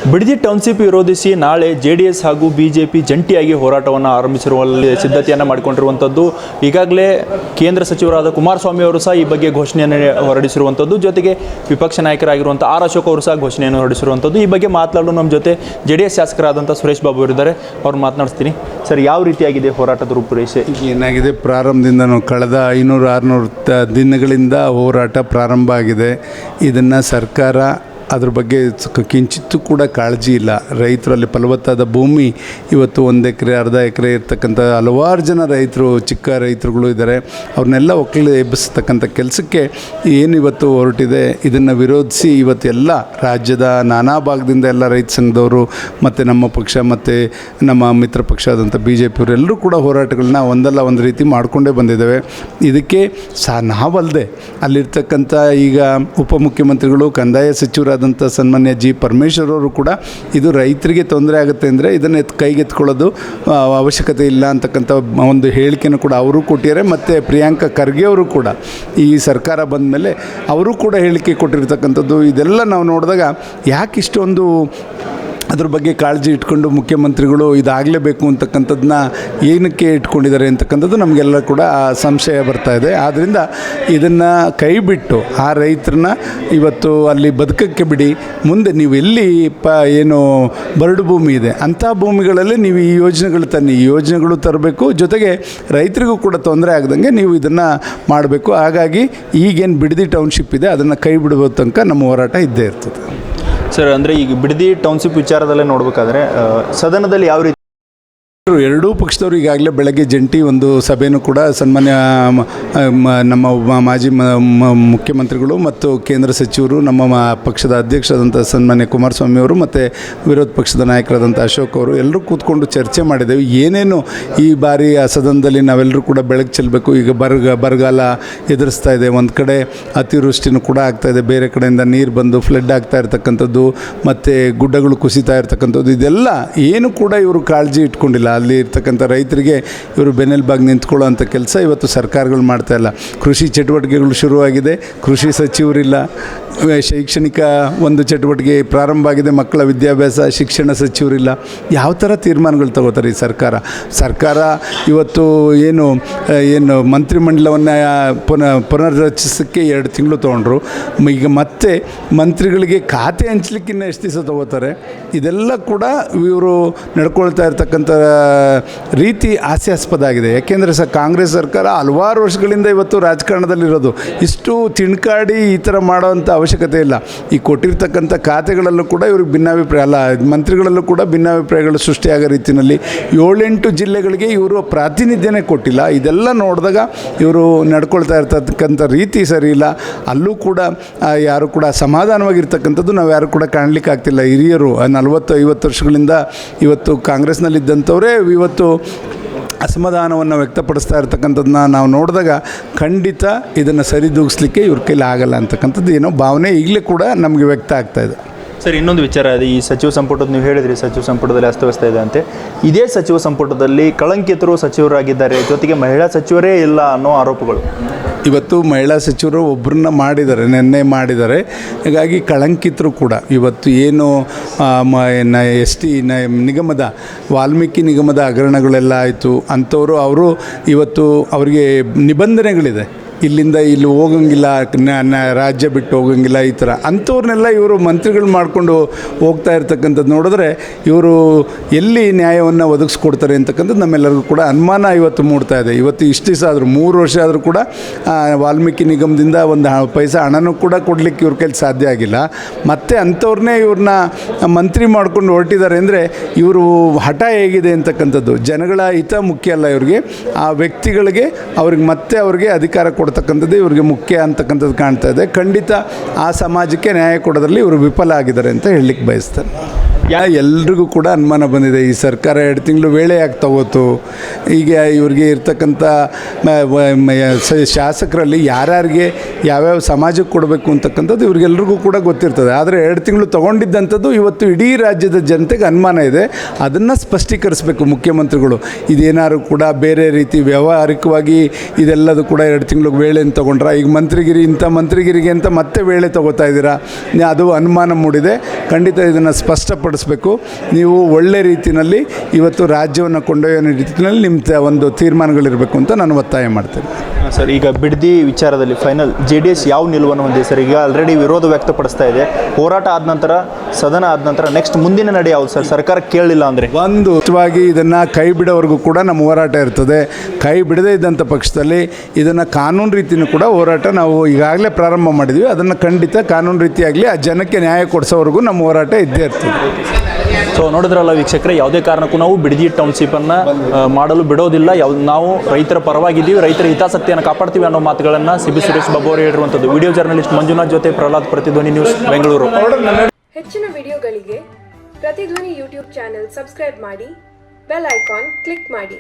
Bidadi township ವಿರೋಧಿಸಿ ನಾಳೆ JDS ಹಾಗೂ BJP ಜಂಟಿಯಾಗಿ ಹೋರಾಟವನ್ನು ಆರಂಭಿಸಿರುವಲ್ಲಿ ಸಿದ್ಧತೆಯನ್ನು ಮಾಡಿಕೊಂಡಿರುವಂಥದ್ದು. ಈಗಾಗಲೇ ಕೇಂದ್ರ ಸಚಿವರಾದ ಕುಮಾರಸ್ವಾಮಿ ಅವರು ಸಹ ಈ ಬಗ್ಗೆ ಘೋಷಣೆಯನ್ನು ಹೊರಡಿಸಿರುವಂಥದ್ದು. ಜೊತೆಗೆ ವಿಪಕ್ಷ ನಾಯಕರಾಗಿರುವಂಥ ಅಶೋಕ್ ಅವರು ಸಹ ಘೋಷಣೆಯನ್ನು ಹೊರಡಿಸಿರುವಂಥದ್ದು. ಈ ಬಗ್ಗೆ ಮಾತನಾಡಲು ನಮ್ಮ ಜೊತೆ JDS ಶಾಸಕರಾದಂಥ ಸುರೇಶ್ ಬಾಬು ಅವರಿದ್ದಾರೆ. ಅವ್ರು ಮಾತನಾಡ್ತೀನಿ. ಸರ್, ಯಾವ ರೀತಿಯಾಗಿದೆ ಹೋರಾಟದ ರೂಪುರೇಷೆ? ಏನಾಗಿದೆ, ಪ್ರಾರಂಭದಿಂದನೂ ಕಳೆದ 500-600 ದಿನಗಳಿಂದ ಹೋರಾಟ ಪ್ರಾರಂಭ ಆಗಿದೆ. ಇದನ್ನು ಸರ್ಕಾರ ಅದ್ರ ಬಗ್ಗೆ ಕಿಂಚಿತ್ತೂ ಕೂಡ ಕಾಳಜಿ ಇಲ್ಲ. ರೈತರಲ್ಲಿ ಫಲವತ್ತಾದ ಭೂಮಿ ಇವತ್ತು 1 ಎಕರೆ, ಅರ್ಧ ಎಕರೆ ಇರ್ತಕ್ಕಂಥ ಹಲವಾರು ಜನ ರೈತರು, ಚಿಕ್ಕ ರೈತರುಗಳು ಇದ್ದಾರೆ. ಅವ್ರನ್ನೆಲ್ಲ ಒಕ್ಕಲು ಎಬ್ಬಿಸ್ತಕ್ಕಂಥ ಕೆಲಸಕ್ಕೆ ಏನು ಇವತ್ತು ಹೊರಟಿದೆ, ಇದನ್ನು ವಿರೋಧಿಸಿ ಇವತ್ತು ಎಲ್ಲ ರಾಜ್ಯದ ನಾನಾ ಭಾಗದಿಂದ ಎಲ್ಲ ರೈತ ಸಂಘದವರು ಮತ್ತು ನಮ್ಮ ಪಕ್ಷ ಮತ್ತು ನಮ್ಮ ಮಿತ್ರ ಪಕ್ಷ ಆದಂಥ BJP ಅವರೆಲ್ಲರೂ ಕೂಡ ಹೋರಾಟಗಳನ್ನ ಒಂದಲ್ಲ ಒಂದು ರೀತಿ ಮಾಡಿಕೊಂಡೇ ಬಂದಿದ್ದೇವೆ. ಇದಕ್ಕೆ ನಾವಲ್ಲದೆ ಅಲ್ಲಿರ್ತಕ್ಕಂಥ ಈಗ ಉಪಮುಖ್ಯಮಂತ್ರಿಗಳು, ಕಂದಾಯ ಸಚಿವರಾದ ಸನ್ಮಾನ್ಯ G. ಪರಮೇಶ್ವರ್ ಅವರು ಕೂಡ ಇದು ರೈತರಿಗೆ ತೊಂದರೆ ಆಗುತ್ತೆ ಅಂದರೆ ಇದನ್ನು ಕೈಗೆತ್ಕೊಳ್ಳೋದು ಅವಶ್ಯಕತೆ ಇಲ್ಲ ಅಂತಕ್ಕಂಥ ಒಂದು ಹೇಳಿಕೆಯನ್ನು ಕೂಡ ಅವರು ಕೊಟ್ಟಿದ್ದಾರೆ. ಮತ್ತು ಪ್ರಿಯಾಂಕಾ ಖರ್ಗೆ ಅವರು ಕೂಡ ಈ ಸರ್ಕಾರ ಬಂದ ಮೇಲೆ ಅವರು ಕೂಡ ಹೇಳಿಕೆ ಕೊಟ್ಟಿರ್ತಕ್ಕಂಥದ್ದು. ಇದೆಲ್ಲ ನಾವು ನೋಡಿದಾಗ ಯಾಕೆ ಇಷ್ಟೊಂದು ಅದ್ರ ಬಗ್ಗೆ ಕಾಳಜಿ ಇಟ್ಕೊಂಡು ಮುಖ್ಯಮಂತ್ರಿಗಳು ಇದಾಗಲೇಬೇಕು ಅಂತಕ್ಕಂಥದ್ದನ್ನ ಏನಕ್ಕೆ ಇಟ್ಕೊಂಡಿದ್ದಾರೆ ಅಂತಕ್ಕಂಥದ್ದು ನಮಗೆಲ್ಲ ಕೂಡ ಸಂಶಯ ಬರ್ತಾ ಇದೆ. ಆದ್ದರಿಂದ ಇದನ್ನು ಕೈ ಬಿಟ್ಟು ಆ ರೈತರನ್ನ ಇವತ್ತು ಅಲ್ಲಿ ಬದುಕಕ್ಕೆ ಬಿಡಿ. ಮುಂದೆ ನೀವು ಎಲ್ಲಿ ಏನು ಬರಡು ಭೂಮಿ ಇದೆ ಅಂಥ ಭೂಮಿಗಳಲ್ಲಿ ನೀವು ಈ ಯೋಜನೆಗಳು ತನ್ನಿ, ಈ ಯೋಜನೆಗಳು ತರಬೇಕು. ಜೊತೆಗೆ ರೈತರಿಗೂ ಕೂಡ ತೊಂದರೆ ಆಗದಂಗೆ ನೀವು ಇದನ್ನು ಮಾಡಬೇಕು. ಹಾಗಾಗಿ ಈಗೇನು ಬಿಡದಿ ಟೌನ್ಶಿಪ್ ಇದೆ ಅದನ್ನು ಕೈ ಬಿಡುವ ತನಕ ನಮ್ಮ ಹೋರಾಟ ಇದ್ದೇ ಇರ್ತದೆ. ಸರ್, ಅಂದರೆ ಈಗ ಬಿಡದಿ ಟೌನ್ಶಿಪ್ ವಿಚಾರದಲ್ಲೇ ನೋಡಬೇಕಾದ್ರೆ ಸದನದಲ್ಲಿ ಯಾವ ರೀತಿ ಎರಡೂ ಪಕ್ಷದವರು ಈಗಾಗಲೇ ಬೆಳಗ್ಗೆ ಜಂಟಿ ಒಂದು ಸಭೆಯೂ ಕೂಡ ಸನ್ಮಾನ್ಯ ನಮ್ಮ ಮಾಜಿ ಮುಖ್ಯಮಂತ್ರಿಗಳು ಮತ್ತು ಕೇಂದ್ರ ಸಚಿವರು, ನಮ್ಮ ಪಕ್ಷದ ಅಧ್ಯಕ್ಷರಾದಂಥ ಸನ್ಮಾನ್ಯ ಕುಮಾರಸ್ವಾಮಿ ಅವರು ಮತ್ತು ವಿರೋಧ ಪಕ್ಷದ ನಾಯಕರಾದಂಥ ಅಶೋಕ್ ಅವರು ಎಲ್ಲರೂ ಕೂತ್ಕೊಂಡು ಚರ್ಚೆ ಮಾಡಿದ್ದೇವೆ. ಏನೇನು ಈ ಬಾರಿ ಆ ಸದನದಲ್ಲಿ ನಾವೆಲ್ಲರೂ ಕೂಡ ಬೆಳಕು ಚೆಲ್ಲಬೇಕು. ಈಗ ಬರಗಾಲ ಎದುರಿಸ್ತಾ ಇದೆ, ಒಂದು ಕಡೆ ಅತಿವೃಷ್ಟಿನೂ ಕೂಡ ಆಗ್ತಾಯಿದೆ, ಬೇರೆ ಕಡೆಯಿಂದ ನೀರು ಬಂದು ಫ್ಲಡ್ ಆಗ್ತಾ ಇರ್ತಕ್ಕಂಥದ್ದು, ಮತ್ತು ಗುಡ್ಡಗಳು ಕುಸಿತಾ ಇರ್ತಕ್ಕಂಥದ್ದು, ಇದೆಲ್ಲ ಏನು ಕೂಡ ಇವರು ಕಾಳಜಿ ಇಟ್ಕೊಂಡಿಲ್ಲ. ಅಲ್ಲಿ ಇರ್ತಕ್ಕಂಥ ರೈತರಿಗೆ ಇವರು ಬೆನ್ನೆಲುಬಾಗಿ ನಿಂತ್ಕೊಳ್ಳೋ ಅಂಥ ಕೆಲಸ ಇವತ್ತು ಸರ್ಕಾರಗಳು ಮಾಡ್ತಾಯಿಲ್ಲ. ಕೃಷಿ ಚಟುವಟಿಕೆಗಳು ಶುರುವಾಗಿದೆ, ಕೃಷಿ ಸಚಿವರಿಲ್ಲ. ಶೈಕ್ಷಣಿಕ ಒಂದು ಚಟುವಟಿಕೆ ಪ್ರಾರಂಭ ಆಗಿದೆ, ಮಕ್ಕಳ ವಿದ್ಯಾಭ್ಯಾಸ, ಶಿಕ್ಷಣ ಸಚಿವರಿಲ್ಲ. ಯಾವ ಥರ ತೀರ್ಮಾನಗಳು ತಗೋತಾರೆ ಈ ಸರ್ಕಾರ? ಇವತ್ತು ಏನು ಮಂತ್ರಿಮಂಡಲವನ್ನು ಪುನರ್ರಚಿಸೋಕ್ಕೆ 2 ತಿಂಗಳು ತೊಗೊಂಡ್ರು. ಈಗ ಮತ್ತೆ ಮಂತ್ರಿಗಳಿಗೆ ಖಾತೆ ಹಂಚಲಿಕ್ಕೆ ಇನ್ನೂ ಎಷ್ಟು ದಿವಸ ತೊಗೋತಾರೆ? ಇದೆಲ್ಲ ಕೂಡ ಇವರು ನಡ್ಕೊಳ್ತಾ ಇರ್ತಕ್ಕಂಥ ರೀತಿ ಹಾಸ್ಯಾಸ್ಪದ ಆಗಿದೆ. ಯಾಕೆಂದರೆ ಕಾಂಗ್ರೆಸ್ ಸರ್ಕಾರ ಹಲವಾರು ವರ್ಷಗಳಿಂದ ಇವತ್ತು ರಾಜಕಾರಣದಲ್ಲಿರೋದು. ಇಷ್ಟು ತಿಣ್ಕಾಡಿ ಈ ಥರ ಮಾಡೋವಂಥ ಅವಶ್ಯಕತೆ ಇಲ್ಲ. ಈ ಕೊಟ್ಟಿರ್ತಕ್ಕಂಥ ಖಾತೆಗಳಲ್ಲೂ ಕೂಡ ಇವ್ರಿಗೆ ಭಿನ್ನಾಭಿಪ್ರಾಯ ಅಲ್ಲ, ಮಂತ್ರಿಗಳಲ್ಲೂ ಕೂಡ ಭಿನ್ನಾಭಿಪ್ರಾಯಗಳು ಸೃಷ್ಟಿಯಾಗೋ ರೀತಿಯಲ್ಲಿ 7-8 ಜಿಲ್ಲೆಗಳಿಗೆ ಇವರು ಪ್ರಾತಿನಿಧ್ಯನೇ ಕೊಟ್ಟಿಲ್ಲ. ಇದೆಲ್ಲ ನೋಡಿದಾಗ ಇವರು ನಡ್ಕೊಳ್ತಾ ಇರ್ತಕ್ಕಂಥ ರೀತಿ ಸರಿ ಇಲ್ಲ. ಅಲ್ಲೂ ಕೂಡ ಯಾರು ಕೂಡ ಸಮಾಧಾನವಾಗಿರ್ತಕ್ಕಂಥದ್ದು ನಾವು ಯಾರು ಕೂಡ ಕಾಣಲಿಕ್ಕೆ ಆಗ್ತಿಲ್ಲ. ಹಿರಿಯರು 40-50 ವರ್ಷಗಳಿಂದ ಇವತ್ತು ಕಾಂಗ್ರೆಸ್ನಲ್ಲಿದ್ದಂಥವರೇ ಇವತ್ತು ಅಸಮಾಧಾನವನ್ನು ವ್ಯಕ್ತಪಡಿಸ್ತಾ ಇರ್ತಕ್ಕಂಥದ್ದನ್ನ ನಾವು ನೋಡಿದಾಗ ಖಂಡಿತ ಇದನ್ನು ಸರಿದೂಗಿಸ್ಲಿಕ್ಕೆ ಇವ್ರ ಕೈಲಿ ಆಗಲ್ಲ ಅಂತಕ್ಕಂಥದ್ದು ಏನೋ ಭಾವನೆ ಈಗಲೇ ಕೂಡ ನಮಗೆ ವ್ಯಕ್ತ ಆಗ್ತಾಯಿದೆ. ಸರ್, ಇನ್ನೊಂದು ವಿಚಾರ ಇದೆ. ಈ ಸಚಿವ ಸಂಪುಟದ ನೀವು ಹೇಳಿದ್ರಿ ಸಚಿವ ಸಂಪುಟದಲ್ಲಿ ಅಸ್ತವ್ಯಸ್ತ ಇದೆ ಅಂತೆ. ಇದೇ ಸಚಿವ ಸಂಪುಟದಲ್ಲಿ ಕಳಂಕಿತರು ಸಚಿವರಾಗಿದ್ದಾರೆ, ಜೊತೆಗೆ ಮಹಿಳಾ ಸಚಿವರೇ ಇಲ್ಲ ಅನ್ನೋ ಆರೋಪಗಳು. ಇವತ್ತು ಮಹಿಳಾ ಸಚಿವರು ಒಬ್ಬರನ್ನ ಮಾಡಿದ್ದಾರೆ, ನೆನ್ನೆ ಮಾಡಿದ್ದಾರೆ. ಹೀಗಾಗಿ ಕಳಂಕಿತರು ಕೂಡ ಇವತ್ತು ಏನು ST ನಿಗಮದ ವಾಲ್ಮೀಕಿ ನಿಗಮದ ಹಗರಣಗಳೆಲ್ಲ ಆಯಿತು ಅಂಥವರು, ಅವರು ಇವತ್ತು ಅವರಿಗೆ ನಿಬಂಧನೆಗಳಿದೆ. ಇಲ್ಲಿಂದ ಇಲ್ಲಿ ಹೋಗಂಗಿಲ್ಲ, ರಾಜ್ಯ ಬಿಟ್ಟು ಹೋಗಂಗಿಲ್ಲ, ಈ ಥರ ಅಂಥವ್ರನ್ನೆಲ್ಲ ಇವರು ಮಂತ್ರಿಗಳು ಮಾಡಿಕೊಂಡು ಹೋಗ್ತಾ ಇರ್ತಕ್ಕಂಥದ್ದು ನೋಡಿದ್ರೆ ಇವರು ಎಲ್ಲಿ ನ್ಯಾಯವನ್ನು ಒದಗಿಸ್ಕೊಡ್ತಾರೆ ಅಂತಕ್ಕಂಥದ್ದು ನಮ್ಮೆಲ್ಲರಿಗೂ ಕೂಡ ಅನುಮಾನ ಇವತ್ತು ಮೂಡ್ತಾ ಇದೆ. ಇವತ್ತು ಇಷ್ಟು ದಿವಸ ಆದರೂ 3 ವರ್ಷ ಆದರೂ ಕೂಡ ವಾಲ್ಮೀಕಿ ನಿಗಮದಿಂದ ಒಂದು ಪೈಸಾ ಹಣನೂ ಕೂಡ ಕೊಡಲಿಕ್ಕೆ ಇವ್ರ ಕೈಲಿ ಸಾಧ್ಯ ಆಗಿಲ್ಲ. ಮತ್ತು ಅಂಥವ್ರನ್ನೇ ಇವ್ರನ್ನ ಮಂತ್ರಿ ಮಾಡ್ಕೊಂಡು ಹೊರಟಿದ್ದಾರೆ ಅಂದರೆ ಇವರು ಹಠ ಹೇಗಿದೆ ಅಂತಕ್ಕಂಥದ್ದು. ಜನಗಳ ಹಿತ ಮುಖ್ಯ ಅಲ್ಲ ಇವ್ರಿಗೆ, ಆ ವ್ಯಕ್ತಿಗಳಿಗೆ ಅವ್ರಿಗೆ ಅಧಿಕಾರ ಕೊಡ್ತಕ್ಕಂಥದ್ದು ಇವ್ರಿಗೆ ಮುಖ್ಯ ಅಂತಕ್ಕಂಥದ್ದು ಕಾಣ್ತಾ ಇದೆ. ಖಂಡಿತ ಆ ಸಮಾಜಕ್ಕೆ ನ್ಯಾಯ ಕೊಡೋದ್ರಲ್ಲಿ ಇವರು ವಿಫಲ ಆಗಿದ್ದಾರೆ ಅಂತ ಹೇಳಲಿಕ್ಕೆ ಬಯಸ್ತಾರೆ. ಎಲ್ರಿಗೂ ಕೂಡ ಅನುಮಾನ ಬಂದಿದೆ. ಈ ಸರ್ಕಾರ 2 ತಿಂಗಳು ವೇಳೆ ಯಾಕೆ ತಗೋತು, ಈಗ ಇವ್ರಿಗೆ ಇರ್ತಕ್ಕಂಥ ಶಾಸಕರಲ್ಲಿ ಯಾರ್ಯಾರಿಗೆ ಯಾವ್ಯಾವ ಸಮಾಜಕ್ಕೆ ಕೊಡಬೇಕು ಅಂತಕ್ಕಂಥದ್ದು ಇವ್ರಿಗೆಲ್ರಿಗೂ ಕೂಡ ಗೊತ್ತಿರ್ತದೆ. ಆದರೆ 2 ತಿಂಗಳು ತೊಗೊಂಡಿದ್ದಂಥದ್ದು ಇವತ್ತು ಇಡೀ ರಾಜ್ಯದ ಜನತೆಗೆ ಅನುಮಾನ ಇದೆ. ಅದನ್ನು ಸ್ಪಷ್ಟೀಕರಿಸಬೇಕು ಮುಖ್ಯಮಂತ್ರಿಗಳು. ಇದೇನಾದ್ರು ಕೂಡ ಬೇರೆ ರೀತಿ ವ್ಯಾವಹಾರಿಕವಾಗಿ ಇದೆಲ್ಲದು ಕೂಡ 2 ತಿಂಗಳು ವೇಳೆಯನ್ನು ತೊಗೊಂಡ್ರ, ಈಗ ಇಂಥ ಮಂತ್ರಿಗಿರಿಗೆ ಅಂತ ಮತ್ತೆ ವೇಳೆ ತೊಗೋತಾ ಇದ್ದೀರಾ, ಅದು ಅನುಮಾನ ಮೂಡಿದೆ. ಖಂಡಿತ ಇದನ್ನು ಸ್ಪಷ್ಟಪಡಿಸಬೇಕು. ನೀವು ಒಳ್ಳೆ ರೀತಿಯಲ್ಲಿ ಇವತ್ತು ರಾಜ್ಯವನ್ನು ಕೊಂಡೊಯ್ಯೋ ರೀತಿಯಲ್ಲಿ ನಿಮ್ಮ ಒಂದು ತೀರ್ಮಾನಗಳಿರಬೇಕು ಅಂತ ನಾನು ಒತ್ತಾಯ ಮಾಡ್ತೇನೆ. ಸರ್, ಈಗ ಬಿಡದಿ ವಿಚಾರದಲ್ಲಿ ಫೈನಲ್ JDS ಯಾವ ನಿಲುವನ್ನು ಹೊಂದಿದೆ ಸರ್? ಈಗ ಆಲ್ರೆಡಿ ವಿರೋಧ ವ್ಯಕ್ತಪಡಿಸ್ತಾ ಇದೆ. ಹೋರಾಟ ಆದ ನಂತರ, ಸದನ ಆದ ನಂತರ ನೆಕ್ಸ್ಟ್ ಮುಂದಿನ ನಡೆ ಯಾವುದು ಸರ್? ಸರ್ಕಾರ ಕೇಳಲಿಲ್ಲ ಅಂದರೆ ಮುಖ್ಯವಾಗಿ ಇದನ್ನು ಕೈ ಬಿಡೋವರೆಗೂ ಕೂಡ ನಮ್ಮ ಹೋರಾಟ ಇರ್ತದೆ. ಕೈ ಬಿಡದೇ ಇದ್ದಂಥ ಪಕ್ಷದಲ್ಲಿ ಇದನ್ನು ಕಾನೂನು ರೀತಿಯೂ ಕೂಡ ಹೋರಾಟ ನಾವು ಈಗಾಗಲೇ ಪ್ರಾರಂಭ ಮಾಡಿದ್ವಿ. ಅದನ್ನು ಖಂಡಿತ ಕಾನೂನು ರೀತಿಯಾಗಲಿ ಆ ಜನಕ್ಕೆ ನ್ಯಾಯ ಕೊಡಿಸೋವರೆಗೂ ನಮ್ಮ ಹೋರಾಟ ಇದ್ದೇ ಇರ್ತದೆ. ಸೊ ನೋಡಿದ್ರಲ್ಲ ವೀಕ್ಷಕರೇ, ಯಾವುದೇ ಕಾರಣಕ್ಕೂ ನಾವು ಬಿಡದಿ ಟೌನ್ಶಿಪ್ಪನ್ನು ಮಾಡಲು ಬಿಡೋದಿಲ್ಲ. ನಾವು ರೈತರ ಪರವಾಗಿದ್ದೀವಿ, ರೈತರ ಹಿತಾಸಕ್ತಿಯನ್ನು ಕಾಪಾಡ್ತೀವಿ ಅನ್ನೋ ಮಾತುಗಳನ್ನು CB ಸುರೇಶ್ ಬಾಬು ಅವರು ಹೇಳಿರುವಂಥದ್ದು. ವಿಡಿಯೋ ಜರ್ನಲಿಸ್ಟ್ ಮಂಜುನಾಥ್ ಜೊತೆ ಪ್ರಹ್ಲಾದ್, ಪ್ರತಿಧ್ವನಿ ನ್ಯೂಸ್, ಬೆಂಗಳೂರು. ಹೆಚ್ಚಿನ ವಿಡಿಯೋಗಳಿಗೆ ಪ್ರತಿಧ್ವನಿ ಯೂಟ್ಯೂಬ್ ಚಾನೆಲ್ ಸಬ್ಸ್ಕ್ರೈಬ್ ಮಾಡಿ, ಬೆಲ್ ಐಕಾನ್ ಕ್ಲಿಕ್ ಮಾಡಿ.